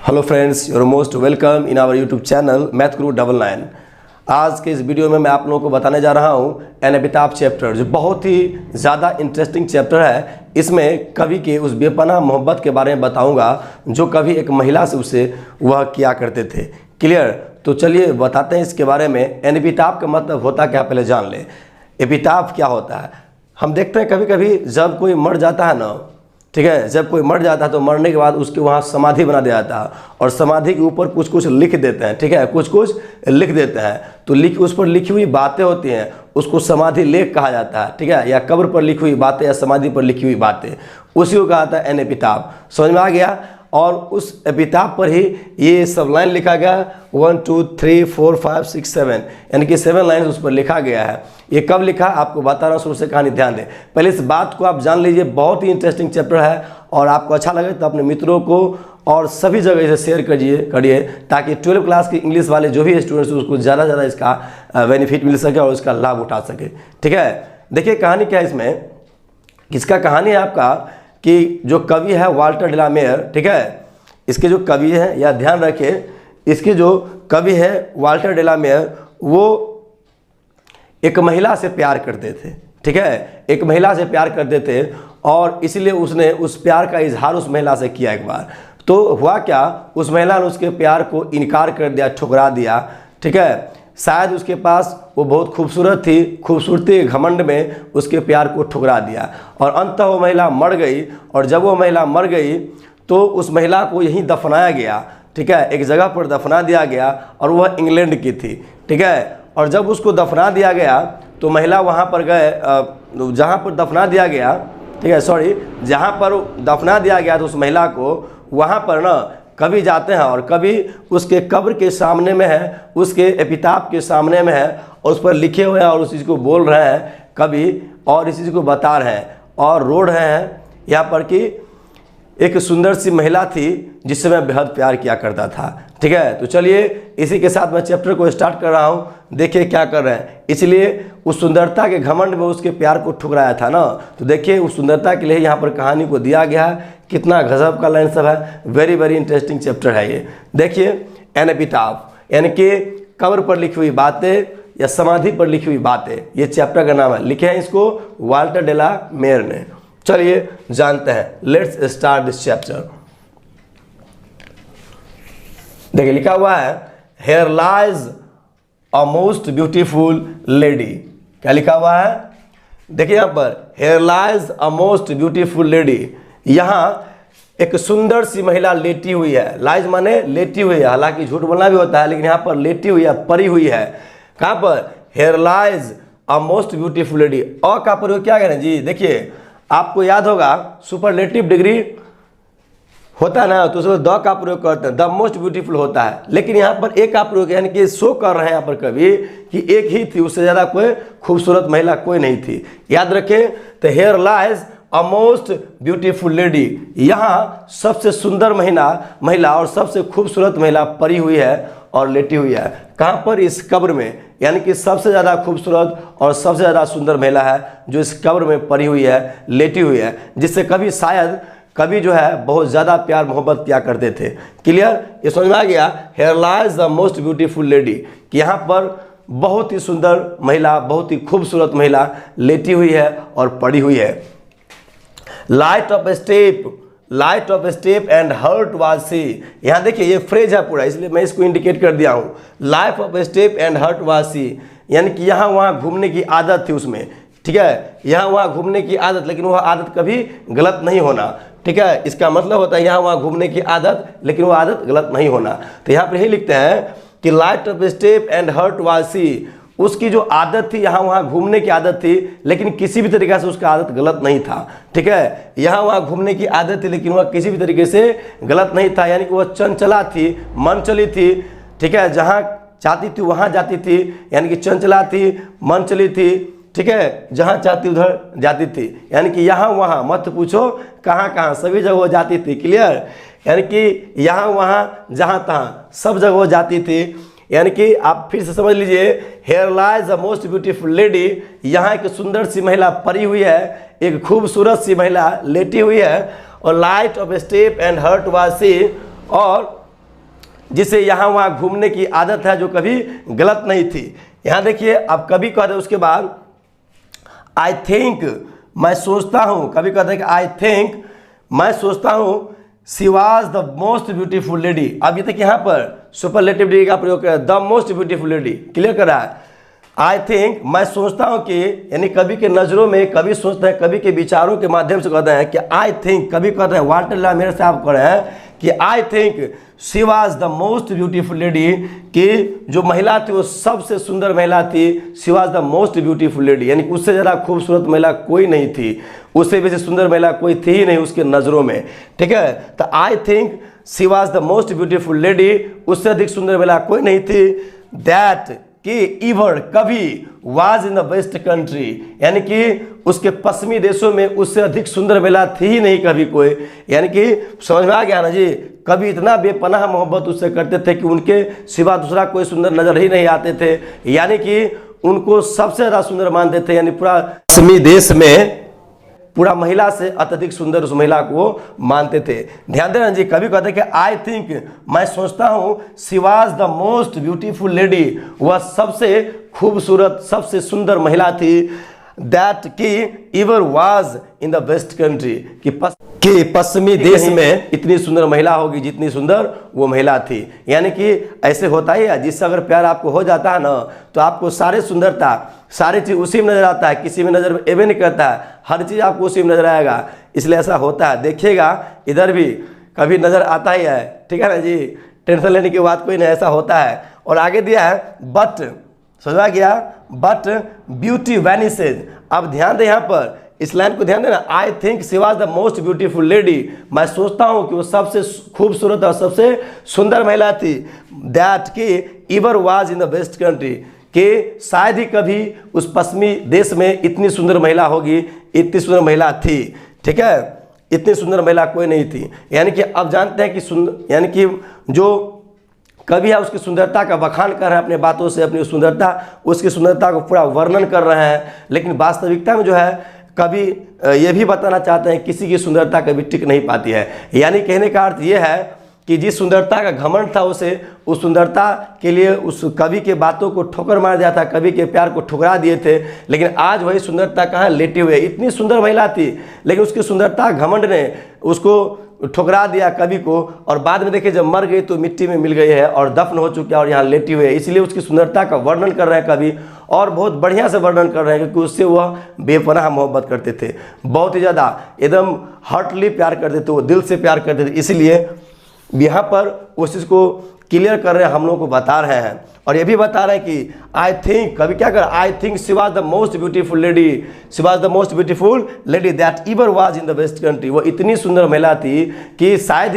Hello friends, your most welcome in our YouTube channel Math Guru 99। आज के इस video में मैं आप लोगों को बताने जा रहा हूँ एन एपिटाफ चैप्टर, जो बहुत ही ज़्यादा इंटरेस्टिंग चैप्टर है। इसमें कवि के उस बेपनाह मोहब्बत के बारे में बताऊँगा जो कवि एक महिला से उसे वह किया करते थे। क्लियर? तो चलिए बताते हैं इसके बारे में। एन एपिटाफ का मतलब होता क्या, पहले जान लें। एपिटाफ क्या होता है? हम देखते हैं कभी कभी जब कोई मर जाता है ना, ठीक है, जब कोई मर जाता है तो मरने के बाद उसके वहाँ समाधि बना दिया जाता है और समाधि के ऊपर कुछ कुछ लिख देते हैं। ठीक है, कुछ कुछ लिख देते हैं तो उस पर लिखी हुई बातें होती हैं, उसको समाधि लेख कहा जाता है। ठीक है, या कब्र पर लिखी हुई बातें या समाधि पर लिखी हुई बातें, उसी को कहा जाता है एन एपिटाफ। समझ में आ गया? और उस एपिटाफ पर ही ये सब लाइन लिखा गया, 1 2 3 4 5 6 7, यानी कि 7 लाइन उस पर लिखा गया है। ये कब लिखा आपको बता रहा हूँ, शुरू से कहानी ध्यान दें। पहले इस बात को आप जान लीजिए, बहुत ही इंटरेस्टिंग चैप्टर है और आपको अच्छा लगे तो अपने मित्रों को और सभी जगह इसे शेयर करिए ताकि 12वीं क्लास के इंग्लिश वाले जो भी स्टूडेंट्स हैं उसको ज़्यादा से ज़्यादा इसका बेनिफिट मिल सके और इसका लाभ उठा सके। ठीक है, देखिए कहानी क्या है इसमें। इसका कहानी है आपका कि जो कवि है वाल्टर डिलामेयर, ठीक है, इसके जो कवि हैं, या ध्यान रखें, इसके जो कवि है वाल्टर डिलामेयर, वो एक महिला से प्यार करते थे। ठीक है, एक महिला से प्यार करते थे और इसलिए उसने उस प्यार का इजहार उस महिला से किया एक बार। तो हुआ क्या, उस महिला ने उसके प्यार को इनकार कर दिया, ठुकरा दिया। ठीक है, शायद उसके पास वो बहुत खूबसूरत थी, खूबसूरती के घमंड में उसके प्यार को ठुकरा दिया और अंततः वो महिला मर गई। और जब वो महिला मर गई तो उस महिला को यहीं दफनाया गया। ठीक है, एक जगह पर दफना दिया गया और वह इंग्लैंड की थी। ठीक है, और जब उसको दफना दिया गया तो महिला वहाँ पर गए, जहाँ पर दफना दिया गया, ठीक है, सॉरी, जहाँ पर दफना दिया गया तो उस महिला को वहाँ पर ना कवि जाते हैं और कवि उसके कब्र के सामने में है, उसके एपिटाफ के सामने में है और उस पर लिखे हुए हैं और उस चीज़ को बोल रहे हैं कवि, और इस चीज़ को बता रहे हैं और रो रहे हैं यहाँ पर कि एक सुंदर सी महिला थी जिससे मैं बेहद प्यार किया करता था। ठीक है, तो चलिए इसी के साथ मैं चैप्टर को स्टार्ट कर रहा हूँ। देखिए क्या कर रहे हैं। इसलिए उस सुंदरता के घमंड में उसके प्यार को ठुकराया था ना, तो देखिए उस सुंदरता के लिए यहाँ पर कहानी को दिया गया है। कितना गजब का लाइन सब है, वेरी वेरी इंटरेस्टिंग चैप्टर है ये। देखिए एन एपिटाफ, यानी कि कब्र पर लिखी हुई बातें या समाधि पर लिखी हुई बातें, ये चैप्टर का नाम है। लिखे हैं इसको वाल्टर डिलामेयर ने। चलिए जानते हैं, लेट्स स्टार्ट दिस चैप्टर। देखिए लिखा हुआ है, here lies a most beautiful lady. क्या लिखा हुआ है? देखिए यहाँ पर, here lies a most beautiful lady. यहाँ एक सुंदर सी महिला लेटी हुई है। लाइज माने लेटी हुई है, हालांकि झूठ बोलना भी होता है, लेकिन यहाँ पर लेटी हुई है, पड़ी हुई है। कहाँ पर? Here lies a most beautiful lady. और का प्रयोग क्या करें जी? देखिए आपको याद होगा सुपरलेटिव डिग्री होता है ना, तो उसमें द का प्रयोग करते हैं, द मोस्ट ब्यूटीफुल होता है, लेकिन यहाँ पर एक का प्रयोग, यानी कि शो कर रहे हैं यहाँ पर कवि कि एक ही थी, उससे ज़्यादा कोई खूबसूरत महिला कोई नहीं थी। याद रखें, तो here lies a most beautiful lady, यहाँ सबसे सुंदर महिला और सबसे खूबसूरत महिला पड़ी हुई है और लेटी हुई है। कहाँ पर? इस कब्र में, यानी कि सबसे ज़्यादा खूबसूरत और सबसे ज़्यादा सुंदर महिला है जो इस कब्र में पड़ी हुई है, लेटी हुई है, जिससे कभी जो है बहुत ज़्यादा प्यार मोहब्बत किया करते थे। क्लियर? ये समझ में आ गया? Here lies the most beautiful lady, कि यहाँ पर बहुत ही सुंदर महिला, बहुत ही खूबसूरत महिला लेटी हुई है और पड़ी हुई है। Light of a step and heart was she. यहाँ देखिए ये फ्रेज है पूरा, इसलिए मैं इसको इंडिकेट कर दिया हूँ। Life of a step and heart was she, यानी कि यहाँ वहाँ घूमने की आदत थी उसमें। ठीक है, यहाँ वहाँ घूमने की आदत, लेकिन वह आदत कभी गलत नहीं होना। ठीक है, इसका मतलब होता है यहाँ वहाँ घूमने की आदत, लेकिन वो आदत गलत नहीं होना। तो यहाँ पर यही लिखते हैं कि light of a step and heart was she, उसकी जो आदत थी, यहाँ वहाँ घूमने की आदत थी, लेकिन किसी भी तरीके से उसका आदत गलत नहीं था। ठीक है, यहाँ वहाँ घूमने की आदत थी लेकिन वह किसी भी तरीके से गलत नहीं था, यानी कि वह चंचला थी, मन चली थी। ठीक है, जहाँ चाहती थी वहाँ जाती थी, यानी कि चंचला थी, मन चली थी। ठीक है, जहाँ चाहती उधर जाती थी, यानी कि यहाँ वहाँ मत पूछो कहाँ कहाँ, सभी जगह वो जाती थी। क्लियर? यानी कि यहाँ वहाँ जहाँ तहाँ सब जगह वो जाती थी। यानी कि आप फिर से समझ लीजिए, here lies the most beautiful lady, यहाँ एक सुंदर सी महिला पड़ी हुई है, एक खूबसूरत सी महिला लेटी हुई है, और light of step and heart was she, और जिसे यहाँ वहाँ घूमने की आदत है जो कभी गलत नहीं थी। यहाँ देखिए अब कभी कहते हैं उसके बाद आई थिंक, मैं सोचता हूँ, कभी कहते हैं कि आई थिंक, मैं सोचता हूँ she was the most beautiful lady. अब ये तक यहाँ पर सुपरलेटिव डिग्री का प्रयोग कर the most beautiful lady, clear कर रहा है। आई थिंक, मैं सोचता हूँ कि, यानी कवि के नज़रों में कवि सोचते हैं, कवि के विचारों के माध्यम से कहते हैं कि आई थिंक, कवि कहते हैं वाटरला मेरे से आप कह रहे हैं कि आई think she was the most beautiful lady, कि जो महिला थी वो सबसे सुंदर महिला थी। She was the most beautiful lady, यानी उससे ज़्यादा खूबसूरत महिला कोई नहीं थी, उससे वैसे सुंदर महिला कोई थी ही नहीं उसके नज़रों में, ठीक है। तो आई think she was the most beautiful lady, उससे अधिक सुंदर महिला कोई नहीं थी। दैट कि ईवर, कभी, was in the west country, यानी कि उसके पश्चिमी देशों में उससे अधिक सुंदर महिला थी ही नहीं कभी कोई। यानी कि समझ में आ गया ना जी, कभी इतना बेपनाह मोहब्बत उससे करते थे कि उनके सिवा दूसरा कोई सुंदर नजर ही नहीं आते थे, यानी कि उनको सबसे ज़्यादा सुंदर मानते थे। यानी पूरा पश्चिमी देश में पूरा महिला से अत्यधिक सुंदर उस महिला को मानते थे। ध्यान देना जी, कभी कहते कि आई थिंक, मैं सोचता हूँ she was the most beautiful lady, वह सबसे खूबसूरत सबसे सुंदर महिला थी। दैट की ever was in the west country, कि पश्चिमी देश में इतनी सुंदर महिला होगी जितनी सुंदर वो महिला थी। यानी कि ऐसे होता ही है, जिससे अगर प्यार आपको हो जाता है ना तो आपको सारे सुंदरता सारी चीज़ उसी में नजर आता है, किसी में नजर एवे नहीं करता है, हर चीज़ आपको उसी में नजर आएगा, इसलिए ऐसा होता है। देखिएगा इधर भी कभी नजर आता ही है, ठीक है ना जी, टेंशन लेने की बात कोई नहीं, ऐसा होता है। और आगे दिया है बट, समझा गया, बट ब्यूटी वैनिसेज। अब ध्यान दे यहाँ पर इस लाइन को ध्यान देना, आई think she was the most beautiful lady, मैं सोचता हूँ कि वो सबसे खूबसूरत और सबसे सुंदर महिला थी। दैट की ever was in the west country, कि शायद ही कभी उस पश्चिमी देश में इतनी सुंदर महिला होगी, इतनी सुंदर महिला थी, ठीक है, इतनी सुंदर महिला कोई नहीं थी। यानी कि अब जानते हैं कि सुंदर, यानी कि जो कवि है उसकी सुंदरता का बखान कर रहे हैं अपने बातों से, अपनी सुंदरता, उसकी सुंदरता को पूरा वर्णन कर रहे हैं। लेकिन वास्तविकता में जो है कभी ये भी बताना चाहते हैं किसी की सुंदरता कभी टिक नहीं पाती है। यानी कहने का अर्थ ये है कि जिस सुंदरता का घमंड था उसे, उस सुंदरता के लिए उस कवि के बातों को ठोकर मार दिया था, कवि के प्यार को ठुकरा दिए थे। लेकिन आज वही सुंदरता कहाँ लेटे हुए, इतनी सुंदर महिला थी लेकिन उसकी सुंदरता घमंड ने उसको ठुकरा दिया कवि को, और बाद में देखिए जब मर गई तो मिट्टी में मिल गई है और दफन हो चुकी है और यहाँ लेटी हुई है। इसलिए उसकी सुंदरता का वर्णन कर रहे हैं कवि, और बहुत बढ़िया से वर्णन कर रहे हैं क्योंकि उससे वह बेपनाह मोहब्बत करते थे, बहुत ही ज़्यादा एकदम हार्टली प्यार करते थे, वो दिल से प्यार करते थे। इसलिए यहाँ पर उस चीज़ को क्लियर कर रहे हैं, हम लोग को बता रहे हैं। और ये भी बता रहे हैं कि आई थिंक, कभी क्या कर, I think she was the most beautiful lady, she was the most beautiful lady that ever was in the west country, वो इतनी सुंदर महिला थी कि शायद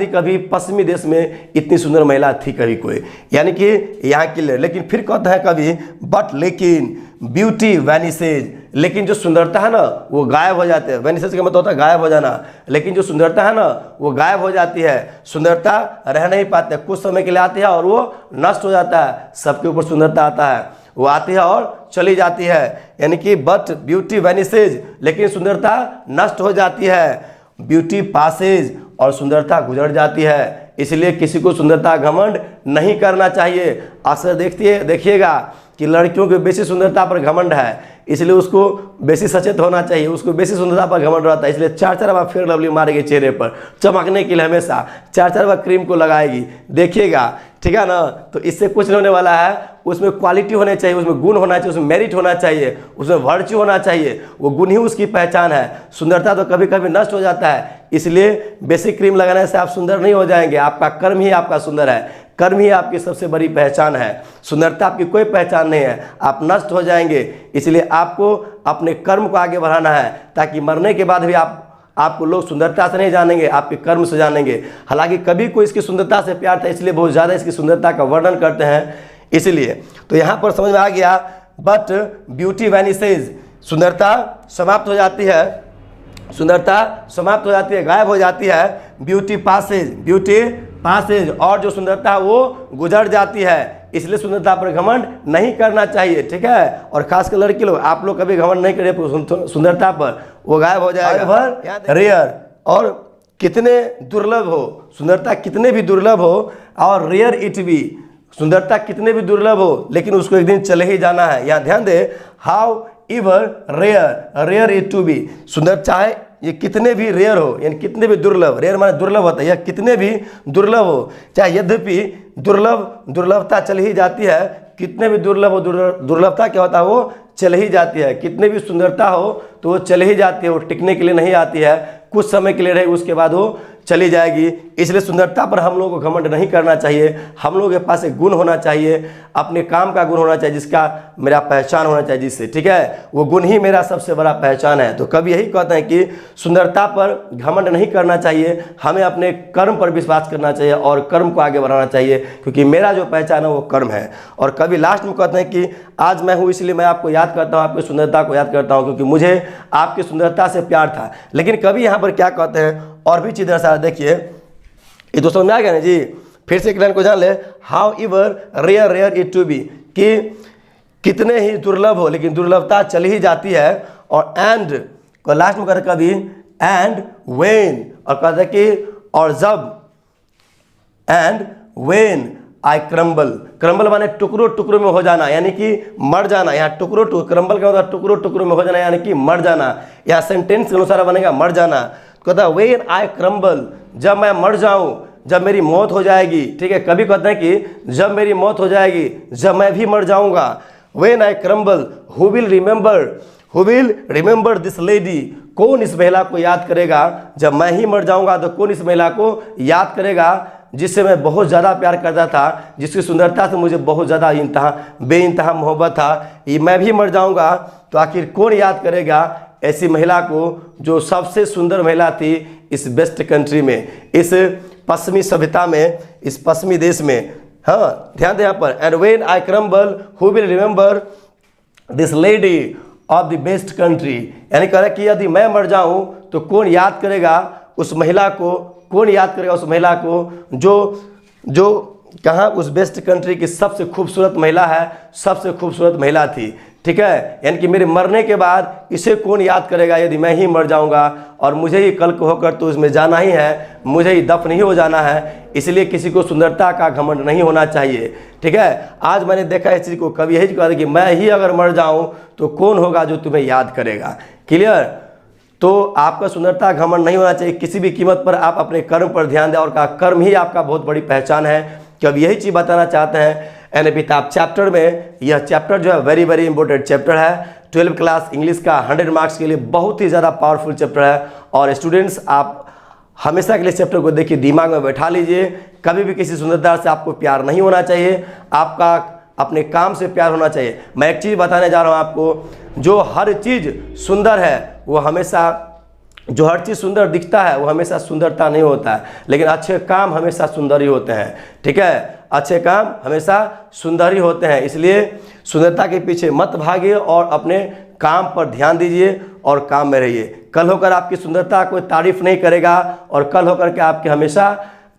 ही कभी पश्चिमी देश में इतनी सुंदर महिला थी कभी कोई। यानी कि यहाँ क्लियर। लेकिन फिर कहता है कभी बट लेकिन ब्यूटी वैनिसेज, लेकिन जो सुंदरता है ना वो गायब हो जाती है। वैनिसेज का मतलब होता है गायब हो जाना, लेकिन जो सुंदरता है ना वो गायब हो जाती है, सुंदरता रह नहीं पाते, कुछ समय के लिए आती है और वो नष्ट हो जाता है। सबके ऊपर सुंदरता आता है, वो आती है और चली जाती है। यानी कि बट ब्यूटी वैनिसेज, लेकिन सुंदरता नष्ट हो जाती है, ब्यूटी पासेज, और सुंदरता गुजर जाती है। इसलिए किसी को सुंदरता घमंड नहीं करना चाहिए। अक्सर देखिएगा कि लड़कियों की बेसी सुंदरता पर घमंड है, इसलिए उसको बेसी सचेत होना चाहिए, उसको बेसी सुंदरता पर घमंड रहता है, इसलिए 4-4 बार फेयर लवली मारेगी चेहरे पर चमकने के लिए, हमेशा 4-4 बार क्रीम को लगाएगी, देखिएगा, ठीक है ना। तो इससे कुछ नहीं होने वाला है। उसमें क्वालिटी होनी चाहिए, उसमें गुण होना चाहिए, उसमें मेरिट होना चाहिए, उसमें वर्च्यू होना चाहिए, वो गुण ही उसकी पहचान है। सुंदरता तो कभी कभी नष्ट हो जाता है, इसलिए बेसिक क्रीम लगाने से आप सुंदर नहीं हो जाएंगे। आपका कर्म ही आपका सुंदर है, कर्म ही आपकी सबसे बड़ी पहचान है, सुंदरता आपकी कोई पहचान नहीं है, आप नष्ट हो जाएंगे। इसलिए आपको अपने कर्म को आगे बढ़ाना है, ताकि मरने के बाद भी आपको लोग सुंदरता से नहीं जानेंगे, आपके कर्म से जानेंगे। हालांकि कभी कोई इसकी सुंदरता से प्यार था, इसलिए बहुत ज़्यादा इसकी सुंदरता का वर्णन करते हैं। इसलिए तो यहाँ पर समझ में आ गया, बट ब्यूटी वैनिसेज, सुंदरता समाप्त हो जाती है, सुंदरता समाप्त हो जाती है, गायब हो जाती है। ब्यूटी पासेज, और जो सुंदरता है वो गुजर जाती है। इसलिए सुंदरता पर घमंड नहीं करना चाहिए, ठीक है। और खासकर लड़की लोग, आप लोग कभी घमंड नहीं करिए सुंदरता पर, वो गायब हो जाएगा। रेयर और कितने दुर्लभ हो, सुंदरता कितने भी दुर्लभ हो, और रेयर इट बी, सुंदरता कितने भी दुर्लभ हो लेकिन उसको एक दिन चले ही जाना है। यहाँ ध्यान दे, how ever rare it to be, सुंदर चाहे ये कितने भी रेयर हो, यानी कितने भी दुर्लभ, रेयर माने दुर्लभ होता है, यह कितने भी दुर्लभ हो, चाहे यद्यपि दुर्लभता चली ही जाती है, कितने भी दुर्लभ हो, दुर्लभता क्या होता है, वो चल ही जाती है। कितने भी सुंदरता हो तो वो चल ही जाती है, वो टिकने के लिए नहीं आती है, कुछ समय के लिए रहेगी, उसके बाद वो चली जाएगी। इसलिए सुंदरता पर हम लोगों को घमंड नहीं करना चाहिए। हम लोगों के पास एक गुण होना चाहिए, अपने काम का गुण होना चाहिए, जिसका मेरा पहचान होना चाहिए, जिससे, ठीक है, वो गुण ही मेरा सबसे बड़ा पहचान है। तो कभी यही कहते हैं कि सुंदरता पर घमंड नहीं करना चाहिए, हमें अपने कर्म पर विश्वास करना चाहिए और कर्म को आगे बढ़ाना चाहिए, क्योंकि मेरा जो पहचान है वो कर्म है। और कभी लास्ट में कहते हैं कि आज मैं हूँ इसलिए मैं आपको याद करता हूँ, आपकी सुंदरता को याद करता हूँ, क्योंकि मुझे आपकी सुंदरता से प्यार था। लेकिन कभी यहाँ पर क्या कहते हैं और भी चीज़ दर्शा, देखिए ये तो समझ में आ गया ना जी। फिर से एक लाइन को जान ले, how ever rare it to be, कि कितने ही दुर्लभ हो लेकिन दुर्लभता चली ही जाती है। और एंड को लास्ट में कहते कभी एंड वेन, और कहते कि और जब, एंड वेन आई क्रम्बल माने टुकड़ों टुकड़ों में हो जाना, यानी कि मर जाना। यहाँ क्रम्बल का मतलब टुकड़ों टुकड़ों में हो जाना, यानी कि मर जाना। यहाँ सेंटेंस के अनुसार बनेगा मर जाना। कहता है वेन आई क्रम्बल, जब मैं मर जाऊं, जब मेरी मौत हो जाएगी, ठीक है। कभी कहते हैं कि जब मेरी मौत हो जाएगी, जब मैं भी मर जाऊंगा। When I crumble, who will remember this lady, कौन इस महिला को याद करेगा। जब मैं ही मर जाऊंगा तो कौन इस महिला को याद करेगा, जिससे मैं बहुत ज़्यादा प्यार करता था, जिसकी सुंदरता से मुझे बहुत ज़्यादा बेइंतहा मोहब्बत था। ये मैं भी मर जाऊंगा तो आखिर कौन याद करेगा ऐसी महिला को, जो सबसे सुंदर महिला थी इस बेस्ट कंट्री में, इस पश्चिमी सभ्यता में, इस पश्चिमी देश में। हाँ, ध्यान दें यहाँ पर, and when I crumble who will remember this lady of the best country, यानी कह रहा है कि यदि मैं मर जाऊं तो कौन याद करेगा उस महिला को, कौन याद करेगा उस महिला को जो कहाँ उस बेस्ट कंट्री की सबसे खूबसूरत महिला है, सबसे खूबसूरत महिला थी, ठीक है। यानी कि मेरे मरने के बाद इसे कौन याद करेगा, यदि मैं ही मर जाऊंगा और मुझे ही कल को होकर तो इसमें जाना ही है, मुझे ही दफन ही हो जाना है। इसलिए किसी को सुंदरता का घमंड नहीं होना चाहिए, ठीक है। आज मैंने देखा इस चीज़ को, कभी यही कहा कि मैं ही अगर मर जाऊं तो कौन होगा जो तुम्हें याद करेगा। क्लियर। तो आपका सुंदरता घमंड नहीं होना चाहिए, किसी भी कीमत पर आप अपने कर्म पर ध्यान दें, और का कर्म ही आपका बहुत बड़ी पहचान है। कि अब यही चीज़ बताना चाहते हैं एनएपिताप चैप्टर में। यह चैप्टर जो है वेरी इंपॉर्टेंट चैप्टर है। 12th क्लास इंग्लिश का 100 मार्क्स के लिए बहुत ही ज़्यादा पावरफुल चैप्टर है। और स्टूडेंट्स, आप हमेशा के लिए चैप्टर को देखिए, दिमाग में बैठा लीजिए। कभी भी किसी सुंदरता से आपको प्यार नहीं होना चाहिए, आपका अपने काम से प्यार होना चाहिए। मैं एक चीज़ बताने जा रहा हूँ आपको, जो हर चीज़ सुंदर है वो हमेशा, जो हर चीज़ सुंदर दिखता है वो हमेशा सुंदरता नहीं होता है, लेकिन अच्छे काम हमेशा सुंदर ही होते हैं, ठीक है। अच्छे काम हमेशा सुंदर ही होते हैं। इसलिए सुंदरता के पीछे मत भागिए और अपने काम पर ध्यान दीजिए और काम में रहिए। कल होकर आपकी सुंदरता कोई तारीफ नहीं करेगा, और कल होकर के आपके हमेशा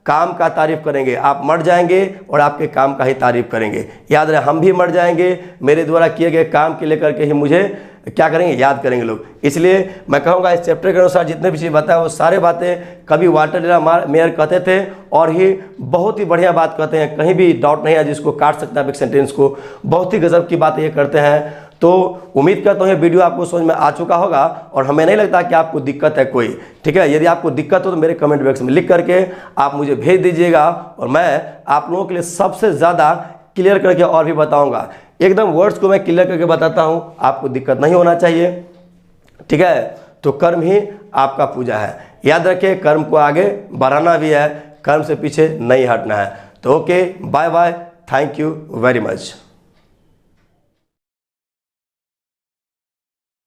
काम का तारीफ करेंगे। आप मर जाएंगे और आपके काम का ही तारीफ करेंगे। याद रहे, हम भी मर जाएंगे, मेरे द्वारा किए गए काम के लेकर के ही मुझे क्या करेंगे, याद करेंगे लोग। इसलिए मैं कहूँगा इस चैप्टर के अनुसार जितने भी चीज़ बताया वो सारे बातें कभी वाटर मेयर कहते थे, और ये बहुत ही बढ़िया बात कहते हैं, कहीं भी डाउट नहीं है जिसको काट सकता है एक सेंटेंस को। बहुत ही गजब की बात ये करते हैं। तो उम्मीद करता हूँ ये वीडियो आपको समझ में आ चुका होगा, और हमें नहीं लगता कि आपको दिक्कत है कोई, ठीक है। यदि आपको दिक्कत हो तो मेरे कमेंट बॉक्स में लिख करके आप मुझे भेज दीजिएगा, और मैं आप लोगों के लिए सबसे ज़्यादा क्लियर करके और भी बताऊंगा। एकदम वर्ड्स को मैं क्लियर करके बताता हूँ, आपको दिक्कत नहीं होना चाहिए, ठीक है। तो कर्म ही आपका पूजा है। याद रखिए, कर्म को आगे बढ़ाना भी है, कर्म से पीछे नहीं हटना है। तो okay, bye bye, thank you very much.